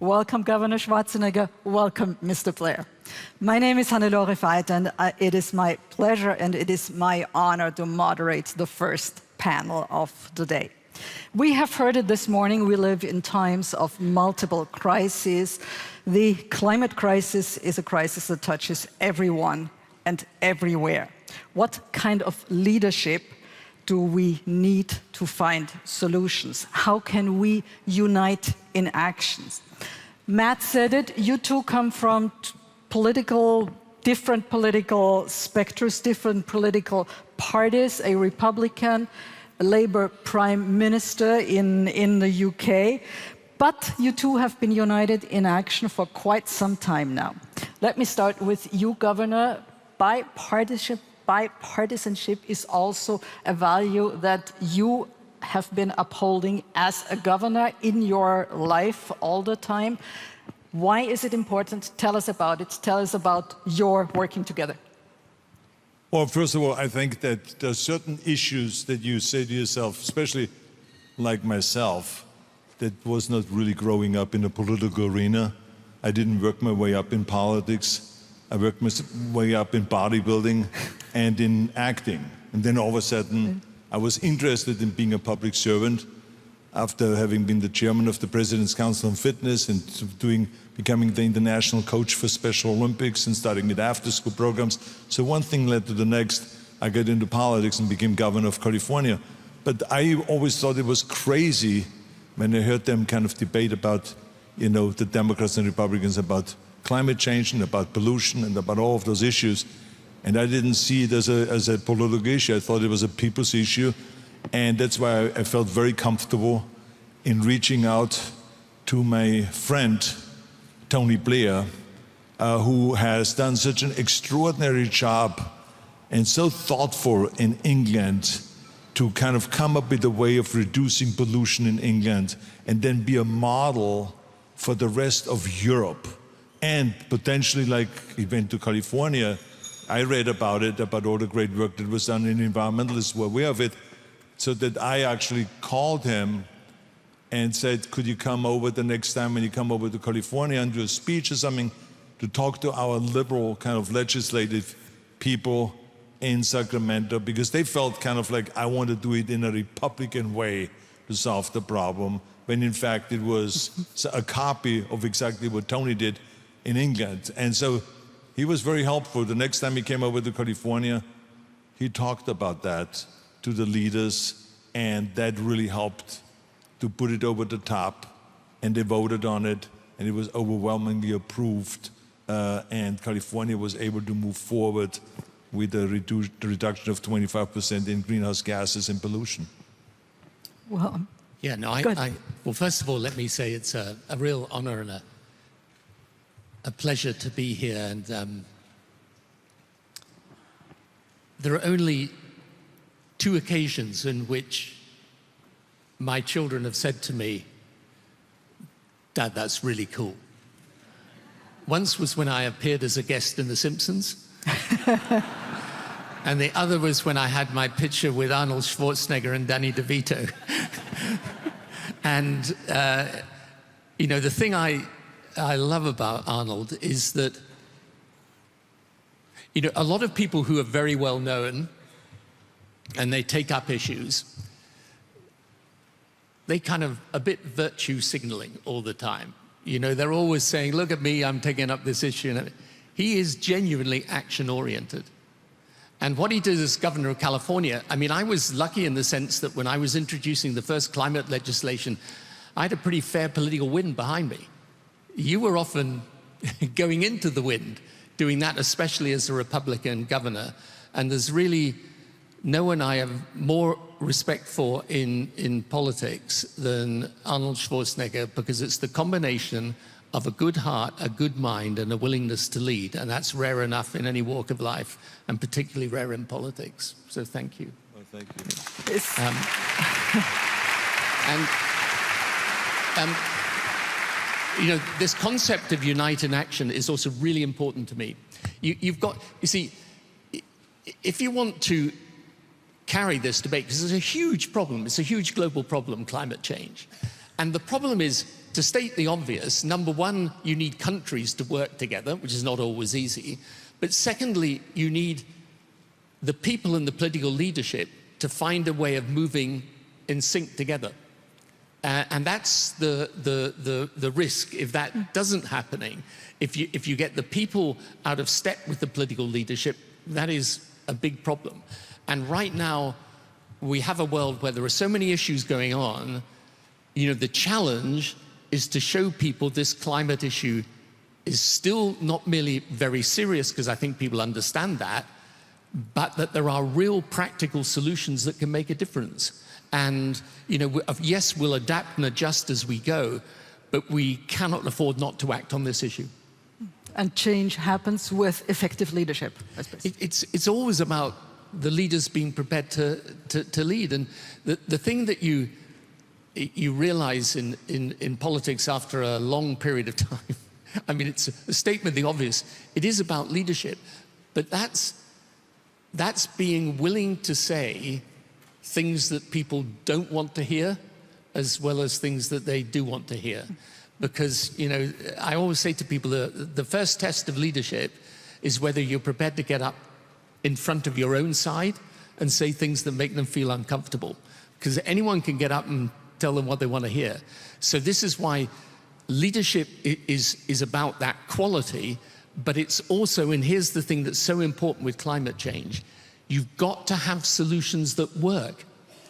Welcome, Governor Schwarzenegger. Welcome, Mr. Blair. My name is Hannelore Veit, and it is my pleasure and it is my honor to moderate the first panel of the day. We have heard it this morning, we live in times of multiple crises. The climate crisis is a crisis that touches everyone and everywhere. What kind of leadership do we need to find solutions? How can we unite in actions? Matt said it, you two come from different political spectrums, different political parties, a Republican, a Labour Prime Minister in the UK, but you two have been united in action for quite some time now. Let me start with you, Governor. Bipartisanship is also a value that you have been upholding as a governor in your life all the time. Why is it important? Tell us about it. Tell us about your working together. Well, first of all, I think that there are certain issues that you say to yourself, especially like myself, that was not really growing up in the political arena. I didn't work my way up in politics. I worked my way up in bodybuilding and in acting. And then all of a sudden, I was interested in being a public servant after having been the chairman of the President's Council on Fitness and becoming the international coach for Special Olympics and starting with after-school programs. So one thing led to the next. I got into politics and became governor of California. But I always thought it was crazy when I heard them kind of debate about, the Democrats and Republicans about climate change and about pollution and about all of those issues. And I didn't see it as a political issue. I thought it was a people's issue. And that's why I felt very comfortable in reaching out to my friend, Tony Blair, who has done such an extraordinary job and so thoughtful in England to kind of come up with a way of reducing pollution in England and then be a model for the rest of Europe. And potentially, like he went to California, I read about it, about all the great work that was done, and environmentalists were aware of it, so that I actually called him and said, could you come over the next time when you come over to California and do a speech or something to talk to our liberal kind of legislative people in Sacramento, because they felt kind of like I want to do it in a Republican way to solve the problem, when in fact it was a copy of exactly what Tony did in England. And so he was very helpful. The next time he came over to California, he talked about that to the leaders, and that really helped to put it over the top, and they voted on it, and it was overwhelmingly approved, and California was able to move forward with a reduction of 25% in greenhouse gases and pollution. Well, yeah, no, well, first of all, let me say it's a real honor and a pleasure to be here. And there are only 2 occasions in which my children have said to me, Dad, that's really cool. Once was when I appeared as a guest in The Simpsons. And the other was when I had my picture with Arnold Schwarzenegger and Danny DeVito. And, the thing I love about Arnold is that, a lot of people who are very well known and they take up issues, they kind of a bit virtue signaling all the time. They're always saying, look at me, I'm taking up this issue. He is genuinely action-oriented. And what he did as governor of California, I was lucky in the sense that when I was introducing the first climate legislation, I had a pretty fair political wind behind me. You were often going into the wind, doing that, especially as a Republican governor. And there's really no one I have more respect for in politics than Arnold Schwarzenegger, because it's the combination of a good heart, a good mind, and a willingness to lead. And that's rare enough in any walk of life, and particularly rare in politics. So thank you. Well, thank you. This concept of unite in action is also really important to me. You see, if you want to carry this debate, because it's a huge problem. It's a huge global problem, climate change. And the problem is to state the obvious, number one, you need countries to work together, which is not always easy. But secondly, you need the people and the political leadership to find a way of moving in sync together. And that's the risk if that doesn't happening. If you get the people out of step with the political leadership, that is a big problem. And right now, we have a world where there are so many issues going on. You know, the challenge is to show people this climate issue is still not merely very serious, because I think people understand that, but that there are real practical solutions that can make a difference. And, you know, yes, we'll adapt and adjust as we go, but we cannot afford not to act on this issue. And change happens with effective leadership, I suppose. It's always about the leaders being prepared to lead. And the thing that you realize in politics after a long period of time, I mean, it's a statement of the obvious, it is about leadership, but that's being willing to say things that people don't want to hear, as well as things that they do want to hear. Because, you know, I always say to people, the first test of leadership is whether you're prepared to get up in front of your own side and say things that make them feel uncomfortable. Because anyone can get up and tell them what they want to hear. So this is why leadership is about that quality, but it's also, and here's the thing that's so important with climate change, you've got to have solutions that work.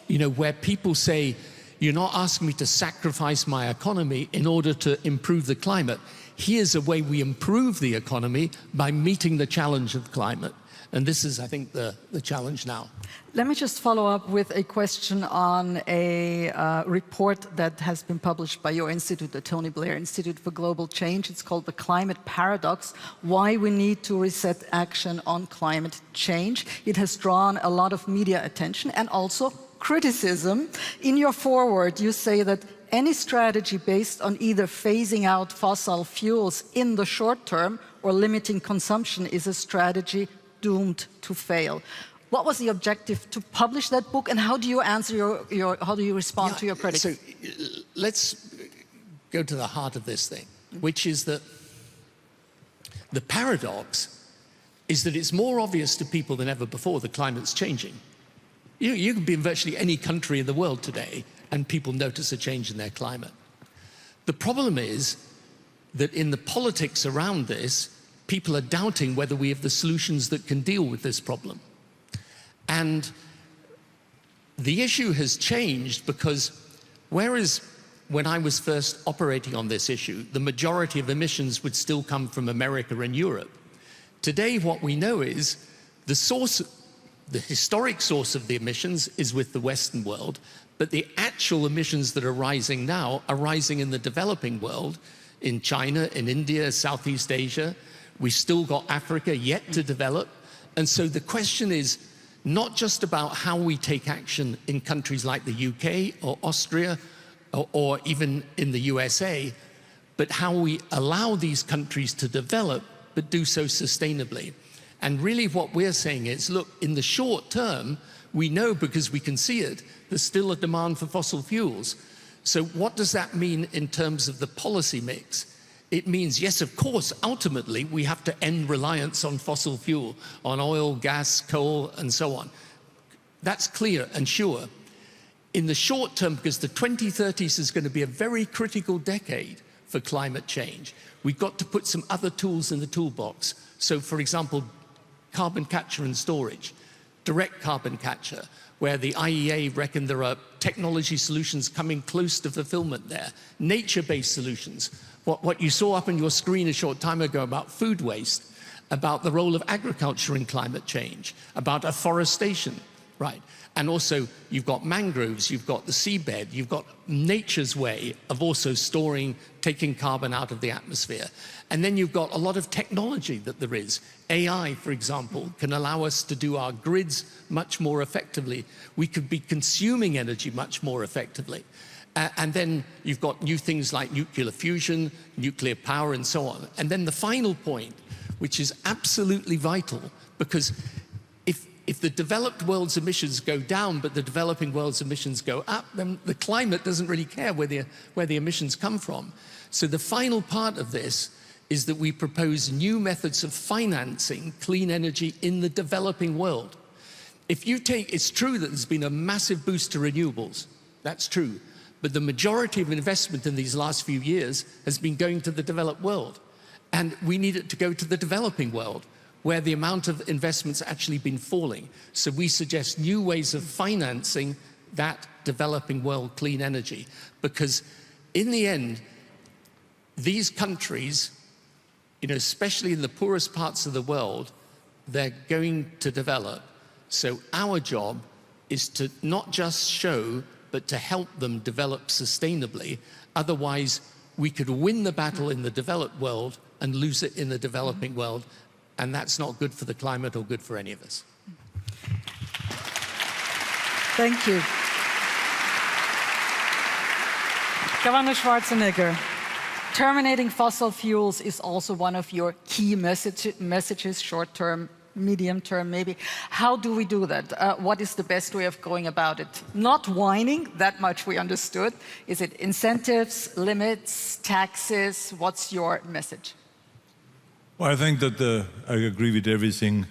You know, where people say, you're not asking me to sacrifice my economy in order to improve the climate. Here's a way we improve the economy by meeting the challenge of climate. And this is, I think, the challenge now. Let me just follow up with a question on a report that has been published by your institute, the Tony Blair Institute for Global Change. It's called The Climate Paradox, Why We Need to Reset Action on Climate Change. It has drawn a lot of media attention and also criticism. In your foreword, you say that any strategy based on either phasing out fossil fuels in the short term or limiting consumption is a strategy doomed to fail. What was the objective to publish that book, and how do you answer how do you respond to your critics? So let's go to the heart of this thing, which is that the paradox is that it's more obvious to people than ever before that climate's changing. You can be in virtually any country in the world today and people notice a change in their climate. The problem is that in the politics around this, people are doubting whether we have the solutions that can deal with this problem. And the issue has changed because whereas when I was first operating on this issue, the majority of emissions would still come from America and Europe, today what we know is the historic source of the emissions is with the Western world, but the actual emissions that are rising now are rising in the developing world, in China, in India, Southeast Asia. We've still got Africa yet to develop. And so the question is not just about how we take action in countries like the UK or Austria or even in the USA, but how we allow these countries to develop, but do so sustainably. And really what we're saying is, look, in the short term, we know because we can see it, there's still a demand for fossil fuels. So what does that mean in terms of the policy mix? It means, yes, of course, ultimately, we have to end reliance on fossil fuel, on oil, gas, coal, and so on. That's clear and sure. In the short term, because the 2030s is going to be a very critical decade for climate change, we've got to put some other tools in the toolbox. So, for example, carbon capture and storage, direct carbon capture, where the IEA reckon there are technology solutions coming close to fulfillment there, nature-based solutions. What you saw up on your screen a short time ago about food waste, about the role of agriculture in climate change, about afforestation, right? And also you've got mangroves, you've got the seabed, you've got nature's way of also storing, taking carbon out of the atmosphere. And then you've got a lot of technology that there is. AI, for example, can allow us to do our grids much more effectively. We could be consuming energy much more effectively. And then you've got new things like nuclear fusion, nuclear power, and so on. And then the final point, which is absolutely vital, because if the developed world's emissions go down, but the developing world's emissions go up, then the climate doesn't really care where the emissions come from. So the final part of this is that we propose new methods of financing clean energy in the developing world. If you take, it's true that there's been a massive boost to renewables. That's true. But the majority of investment in these last few years has been going to the developed world. And we need it to go to the developing world, where the amount of investment's actually been falling. So we suggest new ways of financing that developing world clean energy. Because in the end, these countries, especially in the poorest parts of the world, they're going to develop. So our job is to not just show, but to help them develop sustainably. Otherwise, we could win the battle in the developed world and lose it in the developing world. And that's not good for the climate or good for any of us. Thank you. Governor Schwarzenegger, terminating fossil fuels is also one of your key messages, short-term, medium-term maybe. How do we do that? What is the best way of going about it? Not whining, that much we understood. Is it incentives, limits, taxes? What's your message? Well, I think that I agree with everything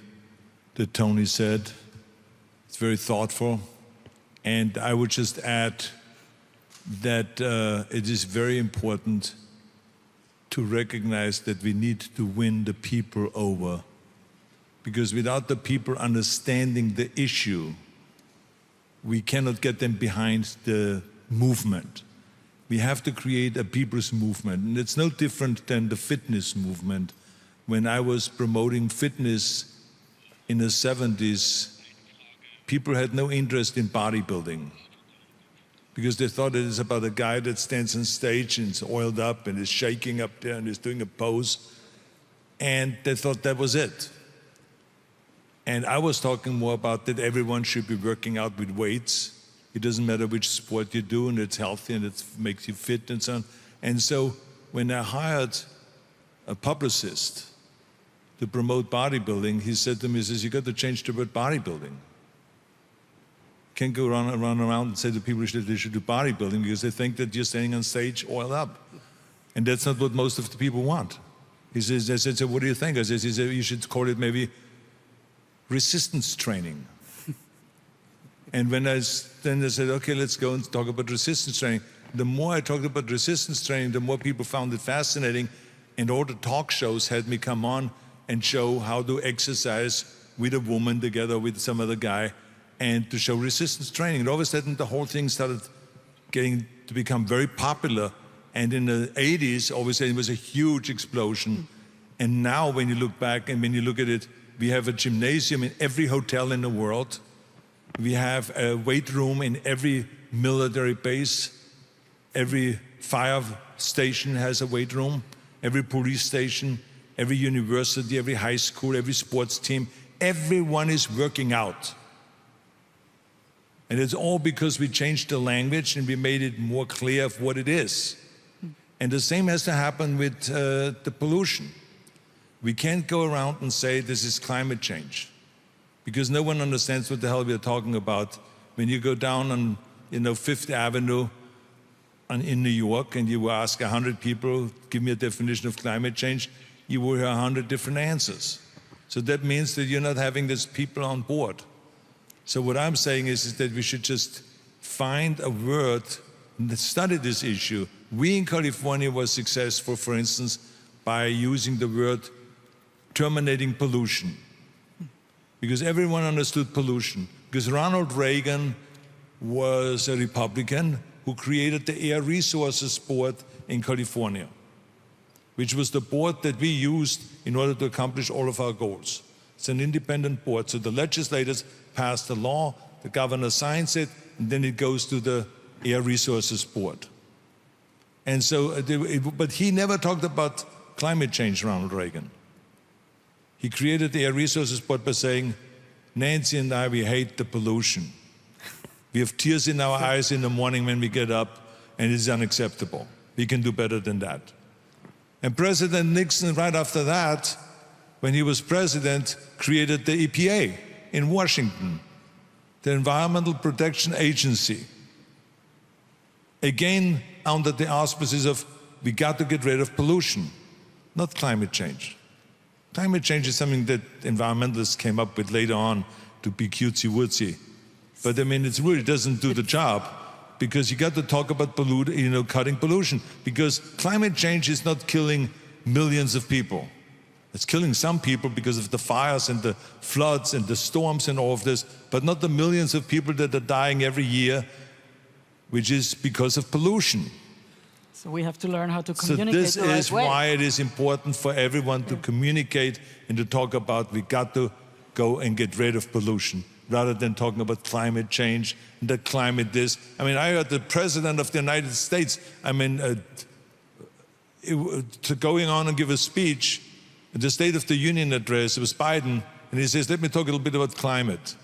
that Tony said. It's very thoughtful. And I would just add that it is very important to recognize that we need to win the people over. Because without the people understanding the issue, we cannot get them behind the movement. We have to create a people's movement. And it's no different than the fitness movement. When I was promoting fitness in the 70s, people had no interest in bodybuilding because they thought it is about a guy that stands on stage and is oiled up and is shaking up there and is doing a pose. And they thought that was it. And I was talking more about that everyone should be working out with weights. It doesn't matter which sport you do, and it's healthy and it makes you fit and so on. And so when I hired a publicist to promote bodybuilding, he said to me, he says, you got to change the word bodybuilding. Can't go around and say to people they should do bodybuilding because they think that you're standing on stage oiled up. And that's not what most of the people want. He says, I said, so what do you think? I said, he said, you should call it maybe resistance training. And then I said, okay, let's go and talk about resistance training. The more I talked about resistance training, the more people found it fascinating. And all the talk shows had me come on and show how to exercise with a woman together with some other guy and to show resistance training. And all of a sudden, the whole thing started getting to become very popular. And in the 80s, obviously, it was a huge explosion. And now, when you look back and when you look at it, we have a gymnasium in every hotel in the world. We have a weight room in every military base. Every fire station has a weight room. Every police station, every university, every high school, every sports team. Everyone is working out. And it's all because we changed the language and we made it more clear of what it is. And the same has to happen with the pollution. We can't go around and say this is climate change because no one understands what the hell we are talking about. When you go down on Fifth Avenue in New York and you ask 100 people, give me a definition of climate change, you will hear 100 different answers. So that means that you're not having these people on board. So what I'm saying is that we should just find a word and study this issue. We in California were successful, for instance, by using the word terminating pollution. Because everyone understood pollution. Because Ronald Reagan was a Republican who created the Air Resources Board in California, which was the board that we used in order to accomplish all of our goals. It's an independent board. So the legislators pass the law, the governor signs it, and then it goes to the Air Resources Board. And so, but he never talked about climate change, Ronald Reagan. He created the Air Resources Board by saying, Nancy and I, we hate the pollution. We have tears in our eyes in the morning when we get up, and it is unacceptable. We can do better than that. And President Nixon, right after that, when he was president, created the EPA. in Washington, the Environmental Protection Agency, again under the auspices of we got to get rid of pollution, not climate change. Climate change is something that environmentalists came up with later on to be cutesy-wootsy. But I mean, it really doesn't do the job, because you got to talk about cutting pollution, because climate change is not killing millions of people. It's killing some people because of the fires and the floods and the storms and all of this, but not the millions of people that are dying every year, which is because of pollution. So we have to learn how to So communicate this the right is way. why it is important for everyone to communicate and to talk about we got to go and get rid of pollution, rather than talking about climate change and the climate this. I mean, I heard the President of the United States, going on and give a speech, the State of the Union address. It was Biden, and he says, let me talk a little bit about climate.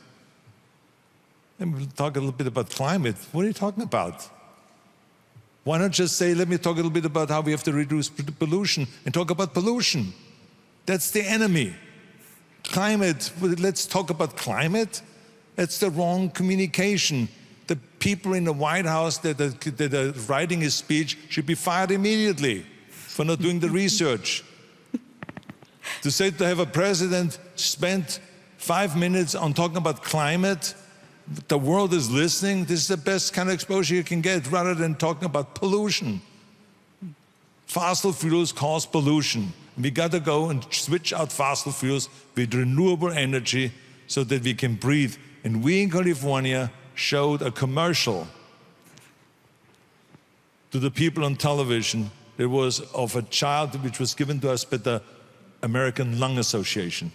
Let me talk a little bit about climate. What are you talking about? Why not just say, let me talk a little bit about how we have to reduce pollution, and talk about pollution? That's the enemy. Climate, let's talk about climate? That's the wrong communication. The people in the White House that are writing his speech should be fired immediately for not doing the research. To say to have a president spend 5 minutes on talking about climate, the world is listening, this is the best kind of exposure you can get, rather than talking about pollution. Fossil fuels cause pollution. We got to go and switch out fossil fuels with renewable energy so that we can breathe. And we in California showed a commercial to the people on television. It was of a child, which was given to us by the American Lung Association,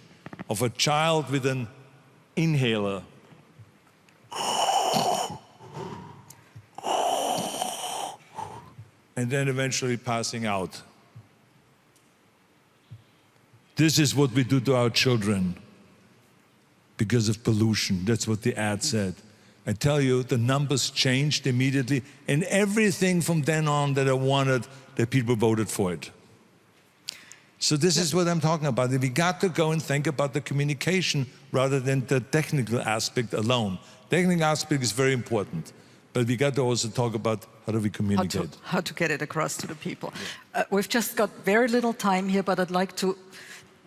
of a child with an inhaler. And then eventually passing out. This is what we do to our children because of pollution. That's what the ad said. I tell you, the numbers changed immediately, and everything from then on that I wanted, that people voted for it. So this is what I'm talking about. We got to go and think about the communication rather than the technical aspect alone. Technical aspect is very important, but we got to also talk about how do we communicate. How to get it across to the people. We've just got very little time here, but I'd like to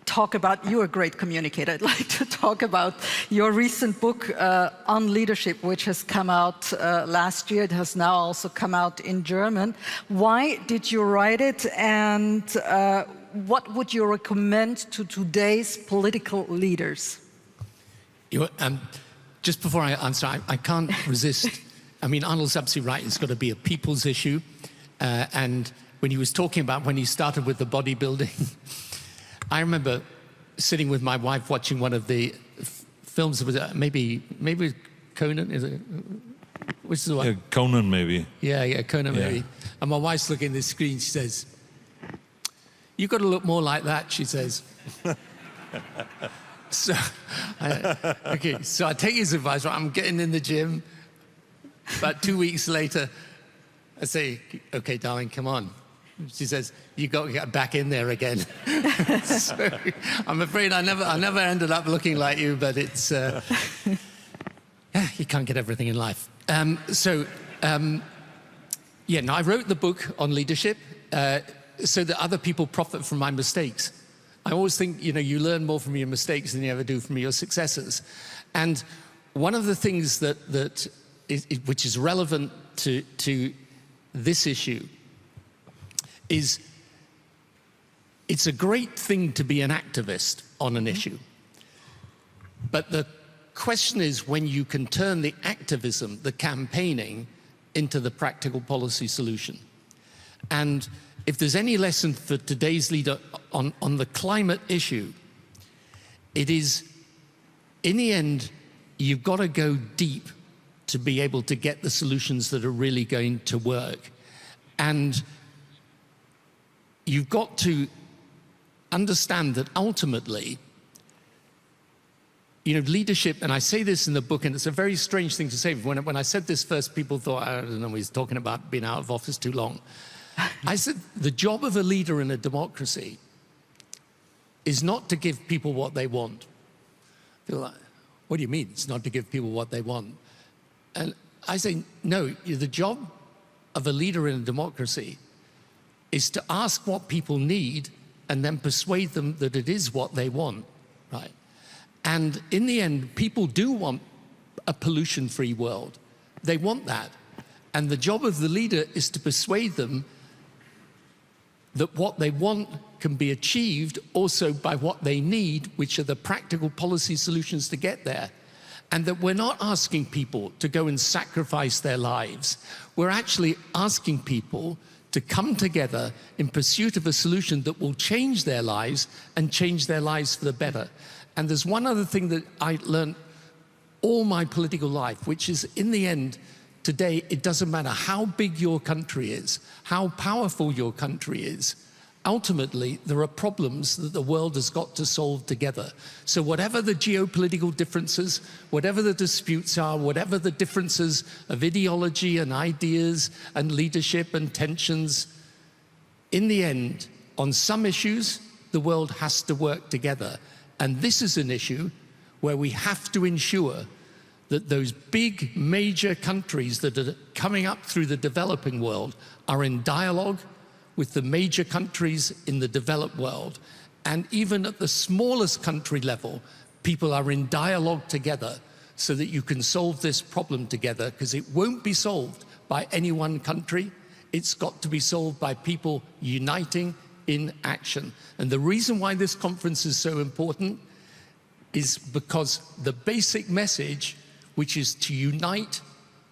talk about, you're a great communicator. I'd like to talk about your recent book on leadership, which has come out last year. It has now also come out in German. Why did you write it, and what would you recommend to today's political leaders? Just before I answer, I can't resist. I mean, Arnold's absolutely right. It's got to be a people's issue. And when he was talking about when he started with the bodybuilding, I remember sitting with my wife watching one of the films. Was maybe Conan? Is it? Which is the one? Yeah, Conan, maybe. Yeah, Conan, Yeah. maybe. And my wife's looking at the screen. She says, "You've got to look more like that," she says. So I take his advice. Right, I'm getting in the gym. About 2 weeks later, I say, "Okay, darling, come on." She says, "You got to get back in there again." So I'm afraid I never ended up looking like you, but it's yeah, you can't get everything in life. Yeah. Now I wrote the book on leadership so that other people profit from my mistakes. I always think, you learn more from your mistakes than you ever do from your successes. And one of the things which is relevant to this issue is it's a great thing to be an activist on an issue. But the question is when you can turn the activism, the campaigning, into the practical policy solution. And if there's any lesson for today's leader on the climate issue, it is, in the end, you've got to go deep to be able to get the solutions that are really going to work. And you've got to understand that ultimately, leadership, and I say this in the book, and it's a very strange thing to say. When I said this first, people thought, I don't know, he's talking about being out of office too long. I said, the job of a leader in a democracy is not to give people what they want. Feel like, what do you mean it's not to give people what they want? And I say, no, the job of a leader in a democracy is to ask what people need and then persuade them that it is what they want, right? And in the end, people do want a pollution-free world. They want that. And the job of the leader is to persuade them that what they want can be achieved also by what they need, which are the practical policy solutions to get there. And that we're not asking people to go and sacrifice their lives. We're actually asking people to come together in pursuit of a solution that will change their lives and change their lives for the better. And there's one other thing that I learned all my political life, which is in the end, today, it doesn't matter how big your country is, how powerful your country is. Ultimately, there are problems that the world has got to solve together. So whatever the geopolitical differences, whatever the disputes are, whatever the differences of ideology and ideas and leadership and tensions, in the end, on some issues, the world has to work together. And this is an issue where we have to ensure that those big major countries that are coming up through the developing world are in dialogue with the major countries in the developed world. And even at the smallest country level, people are in dialogue together so that you can solve this problem together, because it won't be solved by any one country. It's got to be solved by people uniting in action. And the reason why this conference is so important is because the basic message, which is to unite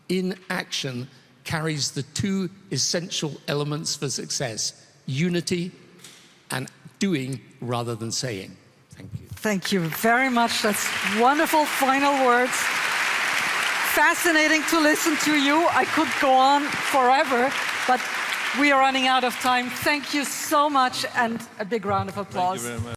in action, carries the two essential elements for success: unity and doing rather than saying. Thank you. Thank you very much. That's wonderful final words. Fascinating to listen to you. I could go on forever, but we are running out of time. Thank you so much, and a big round of applause. Thank you very much.